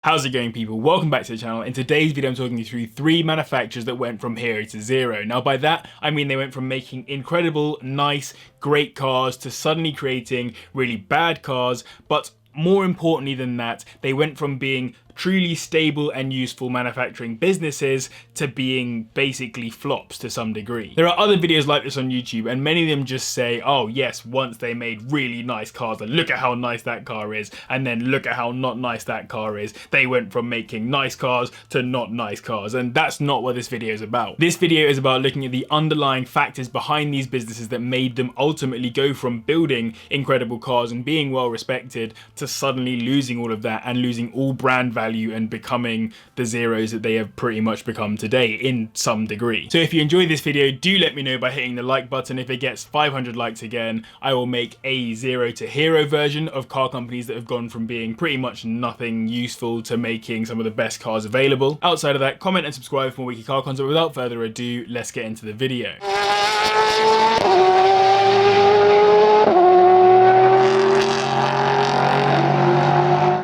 How's it going, people? Welcome back to the channel. In today's video I'm talking you through 3 manufacturers that went from hero to zero. Now by that I mean they went from making incredible, nice, great cars to suddenly creating really bad cars, but more importantly than that, they went from being truly stable and useful manufacturing businesses to being basically flops to some degree. There are other videos like this on YouTube and many of them just say, oh yes, once they made really nice cars and look at how nice that car is, and then look at how not nice that car is. They went from making nice cars to not nice cars, and that's not what this video is about. This video is about looking at the underlying factors behind these businesses that made them ultimately go from building incredible cars and being well respected to suddenly losing all of that and losing all brand value and becoming the zeros that they have pretty much become today in some degree. So if you enjoyed this video, do let me know by hitting the like button. If it gets 500 likes again, I will make a zero to hero version of car companies that have gone from being pretty much nothing useful to making some of the best cars available. Outside of that, comment and subscribe for more wiki car content. Without further ado, let's get into the video.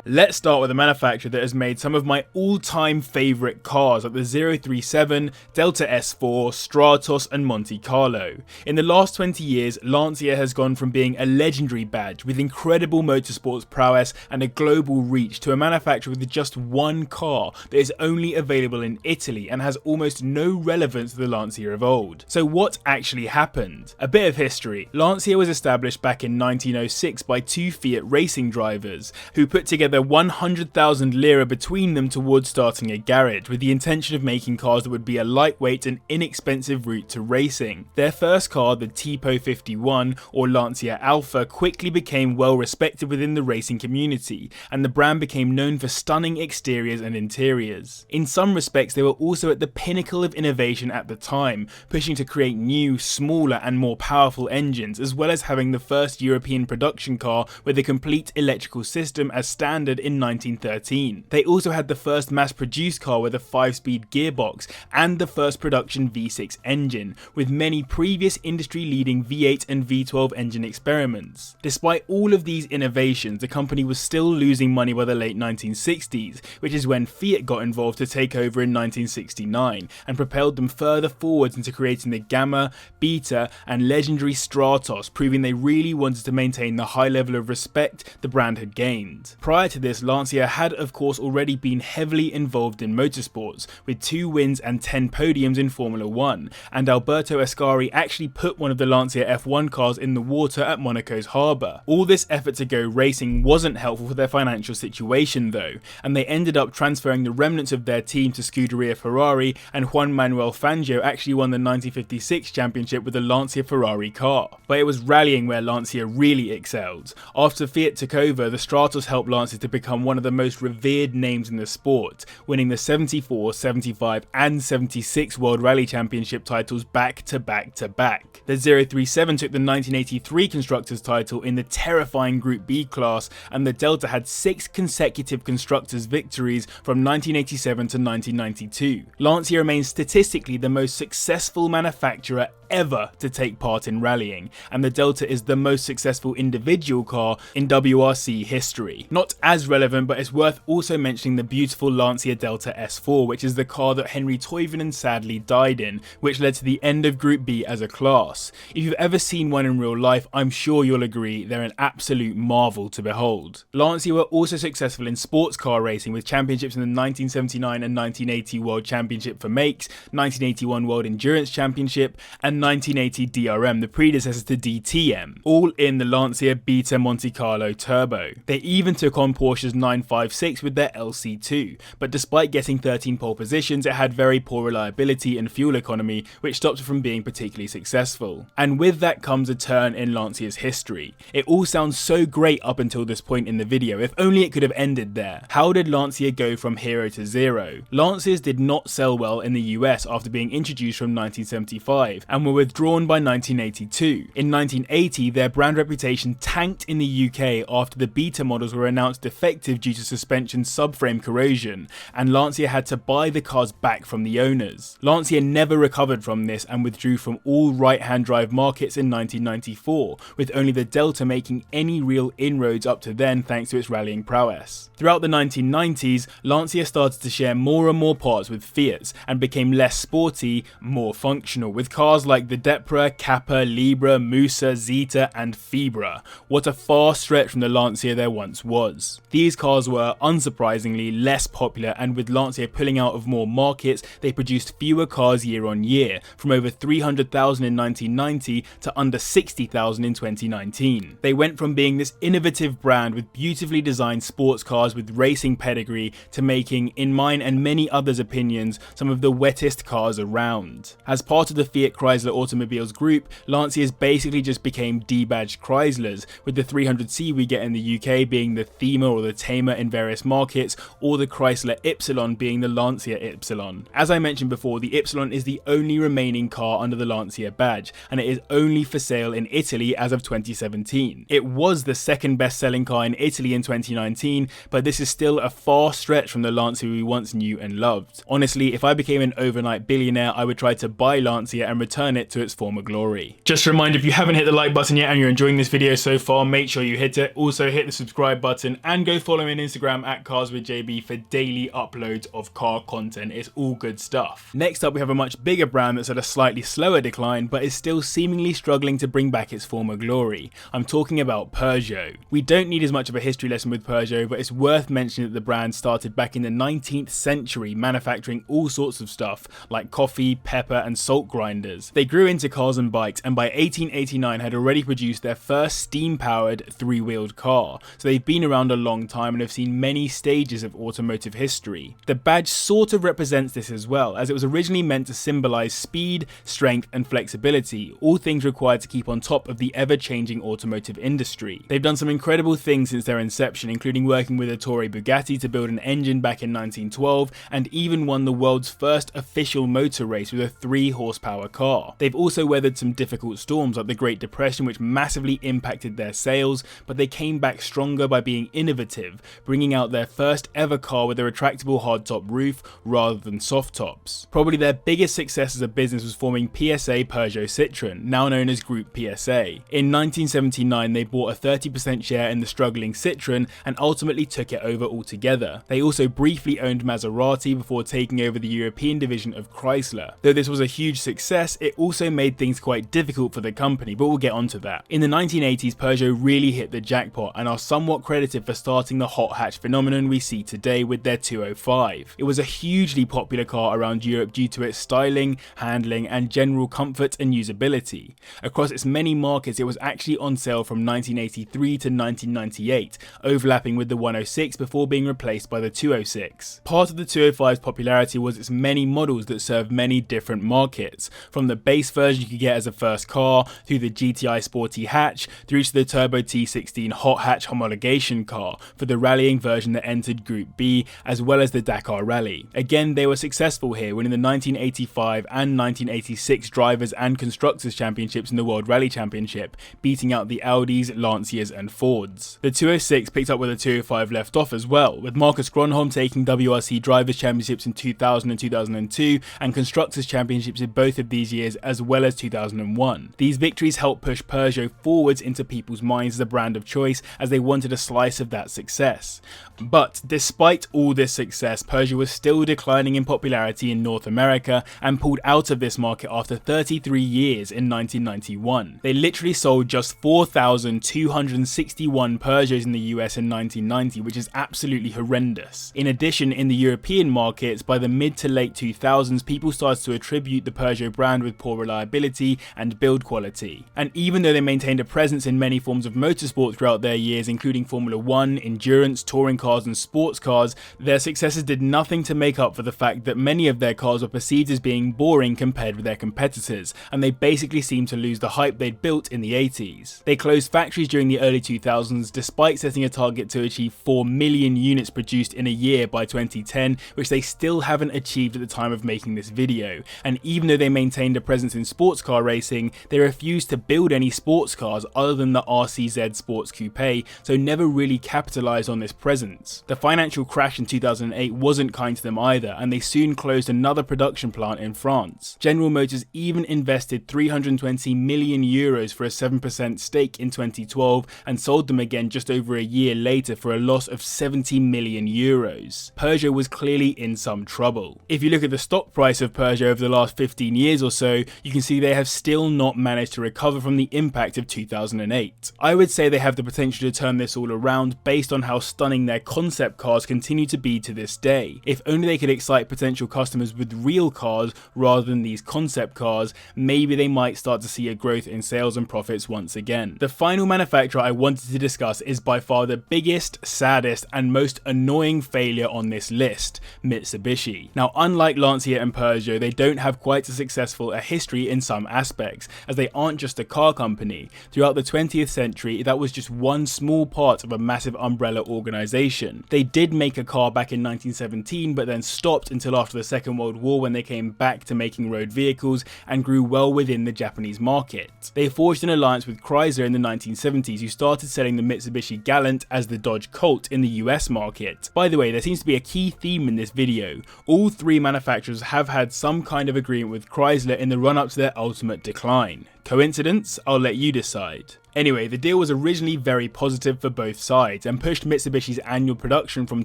Let's start with a manufacturer that has made some of my all-time favourite cars like the 037, Delta S4, Stratos and Monte Carlo. In the last 20 years, Lancia has gone from being a legendary badge with incredible motorsports prowess and a global reach to a manufacturer with just one car that is only available in Italy and has almost no relevance to the Lancia of old. So what actually happened? A bit of history. Lancia was established back in 1906 by 2 Fiat racing drivers who put together 100,000 lira between them towards starting a garage with the intention of making cars that would be a lightweight and inexpensive route to racing. Their first car, the Tipo 51 or Lancia Alpha, quickly became well respected within the racing community, and the brand became known for stunning exteriors and interiors. In some respects, they were also at the pinnacle of innovation at the time, pushing to create new, smaller and more powerful engines, as well as having the first European production car with a complete electrical system as standard in 1913. They also had the first mass-produced car with a 5-speed gearbox and the first production V6 engine, with many previous industry-leading V8 and V12 engine experiments. Despite all of these innovations, the company was still losing money by the late 1960s, which is when Fiat got involved to take over in 1969 and propelled them further forwards into creating the Gamma, Beta and legendary Stratos, proving they really wanted to maintain the high level of respect the brand had gained. Prior to this, Lancia had of course already been heavily involved in motorsports, with 2 wins and 10 podiums in Formula 1, and Alberto Ascari actually put one of the Lancia F1 cars in the water at Monaco's harbour. All this effort to go racing wasn't helpful for their financial situation though, and they ended up transferring the remnants of their team to Scuderia Ferrari, and Juan Manuel Fangio actually won the 1956 championship with the Lancia Ferrari car. But it was rallying where Lancia really excelled. After Fiat took over, the Stratos helped Lancia to become one of the most revered names in the sport, winning the 74, 75 and 76 World Rally Championship titles back to back to back. The 037 took the 1983 Constructors title in the terrifying Group B class, and the Delta had 6 consecutive Constructors victories from 1987 to 1992. Lancia remains statistically the most successful manufacturer ever to take part in rallying, and the Delta is the most successful individual car in WRC history. Not as relevant, but it's worth also mentioning the beautiful Lancia Delta S4, which is the car that Henri Toivonen sadly died in, which led to the end of Group B as a class. If you've ever seen one in real life, I'm sure you'll agree they're an absolute marvel to behold. Lancia were also successful in sports car racing, with championships in the 1979 and 1980 World Championship for Makes, 1981 World Endurance Championship, and 1980 DRM, the predecessor to DTM, all in the Lancia Beta Monte Carlo Turbo. They even took on Porsche's 956 with their LC2, but despite getting 13 pole positions, it had very poor reliability and fuel economy, which stopped it from being particularly successful. And with that comes a turn in Lancia's history. It all sounds so great up until this point in the video, if only it could have ended there. How did Lancia go from hero to zero? Lancias did not sell well in the US after being introduced from 1975, and were withdrawn by 1982. In 1980, their brand reputation tanked in the UK after the Beta models were announced defective due to suspension subframe corrosion, and Lancia had to buy the cars back from the owners. Lancia never recovered from this and withdrew from all right-hand drive markets in 1994, with only the Delta making any real inroads up to then thanks to its rallying prowess. Throughout the 1990s, Lancia started to share more and more parts with Fiat and became less sporty, more functional, with cars like the Depra, Kappa, Libra, Musa, Zeta and Fibra. What a far stretch from the Lancia there once was. These cars were, unsurprisingly, less popular, and with Lancia pulling out of more markets, they produced fewer cars year on year, from over 300,000 in 1990 to under 60,000 in 2019. They went from being this innovative brand with beautifully designed sports cars with racing pedigree to making, in mine and many others' opinions, some of the wettest cars around. As part of the Fiat Chrysler Automobiles group, Lancias basically just became debadged Chryslers, with the 300C we get in the UK being the Thema or the Tamer in various markets, or the Chrysler Ypsilon being the Lancia Ypsilon. As I mentioned before, the Ypsilon is the only remaining car under the Lancia badge, and it is only for sale in Italy as of 2017. It was the second best selling car in Italy in 2019, but this is still a far stretch from the Lancia we once knew and loved. Honestly, if I became an overnight billionaire, I would try to buy Lancia and return it to its former glory. Just a reminder, if you haven't hit the like button yet and you're enjoying this video so far, make sure you hit it. Also hit the subscribe button and go follow me on Instagram at CarsWithJB for daily uploads of car content. It's all good stuff. Next up, we have a much bigger brand that's at a slightly slower decline, but is still seemingly struggling to bring back its former glory. I'm talking about Peugeot. We don't need as much of a history lesson with Peugeot, but it's worth mentioning that the brand started back in the 19th century manufacturing all sorts of stuff like coffee, pepper and salt grinders. They grew into cars and bikes, and by 1889 had already produced their first steam-powered three-wheeled car, so they've been around a long time and have seen many stages of automotive history. The badge sort of represents this as well, as it was originally meant to symbolise speed, strength and flexibility, all things required to keep on top of the ever-changing automotive industry. They've done some incredible things since their inception, including working with Ettore Bugatti to build an engine back in 1912, and even won the world's first official motor race with a 3-horsepower car. They've also weathered some difficult storms like the Great Depression, which massively impacted their sales, but they came back stronger by being innovative, bringing out their first ever car with a retractable hardtop roof rather than soft tops. Probably their biggest success as a business was forming PSA Peugeot Citroën, now known as Group PSA. In 1979 they bought a 30% share in the struggling Citroën and ultimately took it over altogether. They also briefly owned Maserati before taking over the European division of Chrysler. Though this was a huge success, it also made things quite difficult for the company, but we'll get onto that. In the 1980s, Peugeot really hit the jackpot and are somewhat credited for starting the hot hatch phenomenon we see today with their 205. It was a hugely popular car around Europe due to its styling, handling and general comfort and usability. Across its many markets, it was actually on sale from 1983 to 1998, overlapping with the 106 before being replaced by the 206. Part of the 205's popularity was its many models that served many different markets, from the base version you could get as a first car, through the GTI Sporty hatch, through to the Turbo T16 hot hatch homologation car for the rallying version that entered Group B, as well as the Dakar Rally. Again, they were successful here, winning the 1985 and 1986 Drivers and Constructors Championships in the World Rally Championship, beating out the Audis, Lancias and Fords. The 206 picked up where the 205 left off as well, with Marcus Gronholm taking WRC Drivers Championships in 2000 and 2002 and Constructors Championships in both of these years, as well as 2001. These victories helped push Peugeot forwards into people's minds as a brand of choice, as they wanted a slice of that success. But despite all this success, Peugeot was still declining in popularity in North America and pulled out of this market after 33 years in 1991. They literally sold just 4,261 Peugeots in the US in 1990, which is absolutely horrendous. In addition, in the European markets, by the mid to late 2000s, people started to attribute the Peugeot brand with poor reliability and build quality. And even though they maintained a presence in many forms of motorsport throughout their years, including Formula 1, endurance, touring cars and sports cars, their successes did nothing to make up for the fact that many of their cars were perceived as being boring compared with their competitors, and they basically seemed to lose the hype they'd built in the 80s. They closed factories during the early 2000s despite setting a target to achieve 4 million units produced in a year by 2010, which they still haven't achieved at the time of making this video. And even though they maintained a presence in sports car racing, they refused to build any sports cars other than the RCZ Sports Coupe, so never really capitalize on this presence. The financial crash in 2008 wasn't kind to them either, and they soon closed another production plant in France. General Motors even invested 320 million euros for a 7% stake in 2012 and sold them again just over a year later for a loss of 70 million euros. Peugeot was clearly in some trouble. If you look at the stock price of Peugeot over the last 15 years or so, you can see they have still not managed to recover from the impact of 2008. I would say they have the potential to turn this all around based on how stunning their concept cars continue to be to this day. If only they could excite potential customers with real cars rather than these concept cars, maybe they might start to see a growth in sales and profits once again. The final manufacturer I wanted to discuss is by far the biggest, saddest, and most annoying failure on this list, Mitsubishi. Now, unlike Lancia and Peugeot, they don't have quite as successful a history in some aspects, as they aren't just a car company. Throughout the 20th century, that was just one small part of a massive umbrella organisation. They did make a car back in 1917, but then stopped until after the Second World War, when they came back to making road vehicles and grew well within the Japanese market. They forged an alliance with Chrysler in the 1970s, who started selling the Mitsubishi Galant as the Dodge Colt in the US market. By the way, there seems to be a key theme in this video. All three manufacturers have had some kind of agreement with Chrysler in the run-up to their ultimate decline. Coincidence? I'll let you decide. Anyway, the deal was originally very positive for both sides and pushed Mitsubishi's annual production from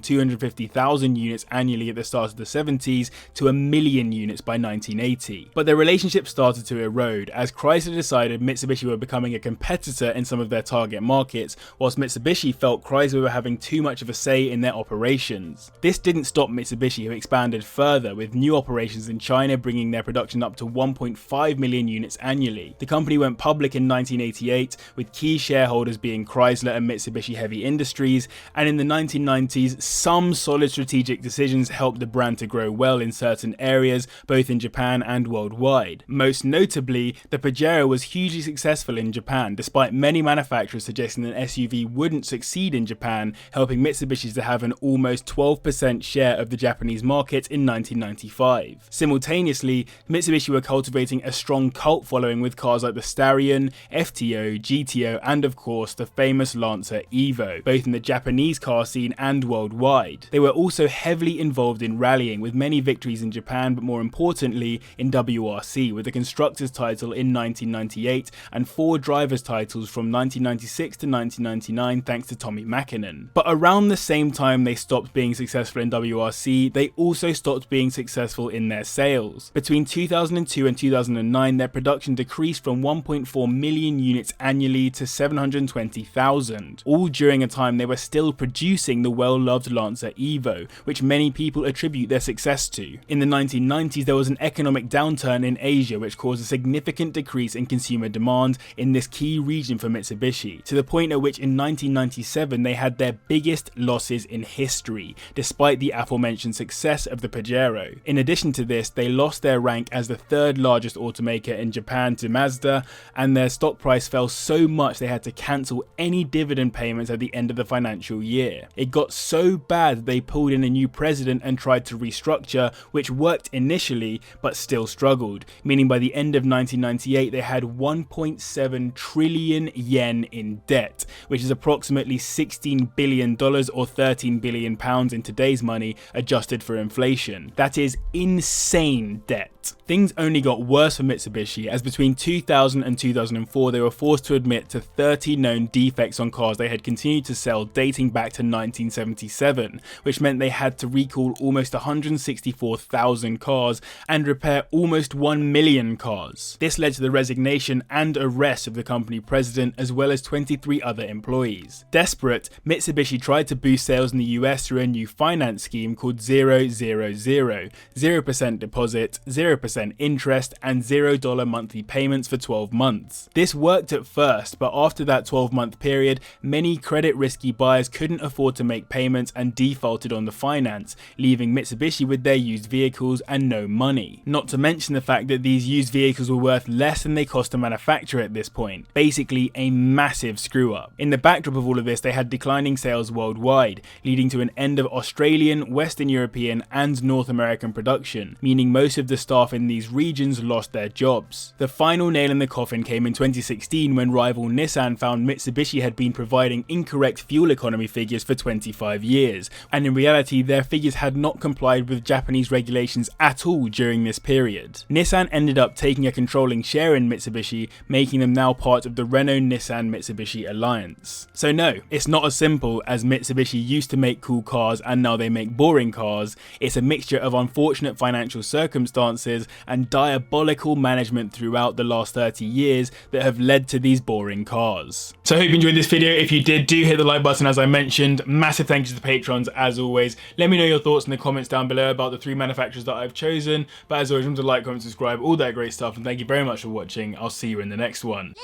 250,000 units annually at the start of the 70s to 1 million units by 1980. But their relationship started to erode as Chrysler decided Mitsubishi were becoming a competitor in some of their target markets, whilst Mitsubishi felt Chrysler were having too much of a say in their operations. This didn't stop Mitsubishi, who expanded further, with new operations in China bringing their production up to 1.5 million units annually. The company went public in 1988, with key shareholders being Chrysler and Mitsubishi Heavy Industries, and in the 1990s, some solid strategic decisions helped the brand to grow well in certain areas, both in Japan and worldwide. Most notably, the Pajero was hugely successful in Japan, despite many manufacturers suggesting an SUV wouldn't succeed in Japan, helping Mitsubishi to have an almost 12% share of the Japanese market in 1995. Simultaneously, Mitsubishi were cultivating a strong cult following with cars like the Starion, FTO, GTO, and of course the famous Lancia Evo, both in the Japanese car scene and worldwide. They were also heavily involved in rallying, with many victories in Japan, but more importantly in WRC, with the constructors title in 1998 and 4 drivers titles from 1996 to 1999 thanks to Tommi Mäkinen. But around the same time they stopped being successful in WRC, they also stopped being successful in their sales. Between 2002 and 2009, their production decreased from 1.4 million units annually to 720,000, all during a time they were still producing the well-loved Lancia Evo, which many people attribute their success to. In the 1990s, there was an economic downturn in Asia, which caused a significant decrease in consumer demand in this key region for Mitsubishi, to the point at which in 1997 they had their biggest losses in history, despite the aforementioned success of the Pajero. In addition to this, they lost their rank as the 3rd largest automaker in Japan to Mazda, and their stock price fell so much they had to cancel any dividend payments at the end of the financial year. It got so bad that they pulled in a new president and tried to restructure, which worked initially but still struggled, meaning by the end of 1998 they had 1.7 trillion yen in debt, which is approximately $16 billion or 13 billion pounds in today's money, adjusted for inflation. That is insane debt. Things only got worse for Mitsubishi, as between 2000 and 2004 they were forced to admit to 30 known defects on cars they had continued to sell dating back to 1977, which meant they had to recall almost 164,000 cars and repair almost 1 million cars. This led to the resignation and arrest of the company president, as well as 23 other employees. Desperate, Mitsubishi tried to boost sales in the US through a new finance scheme called 000, 0% deposit, 0% interest, and $0 monthly payments for 12 months. This worked at first, but after that 12-month period, many credit-risky buyers couldn't afford to make payments and defaulted on the finance, leaving Mitsubishi with their used vehicles and no money. Not to mention the fact that these used vehicles were worth less than they cost to manufacture at this point. Basically, a massive screw-up. In the backdrop of all of this, they had declining sales worldwide, leading to an end of Australian, Western European, and North American production, meaning most of the staff in these regions lost their jobs. The final nail nail in the coffin came in 2016 when rival Nissan found Mitsubishi had been providing incorrect fuel economy figures for 25 years, and in reality their figures had not complied with Japanese regulations at all during this period. Nissan ended up taking a controlling share in Mitsubishi, making them now part of the Renault-Nissan-Mitsubishi alliance. So no, it's not as simple as Mitsubishi used to make cool cars and now they make boring cars. It's a mixture of unfortunate financial circumstances and diabolical management throughout the last 30 years that have led to these boring cars. So I hope you enjoyed this video. If you did, do hit the like button as I mentioned. Massive thank you to the patrons as always. Let me know your thoughts in the comments down below about the 3 manufacturers that I've chosen. But as always, remember to like, comment, subscribe, all that great stuff, and thank you very much for watching. I'll see you in the next one.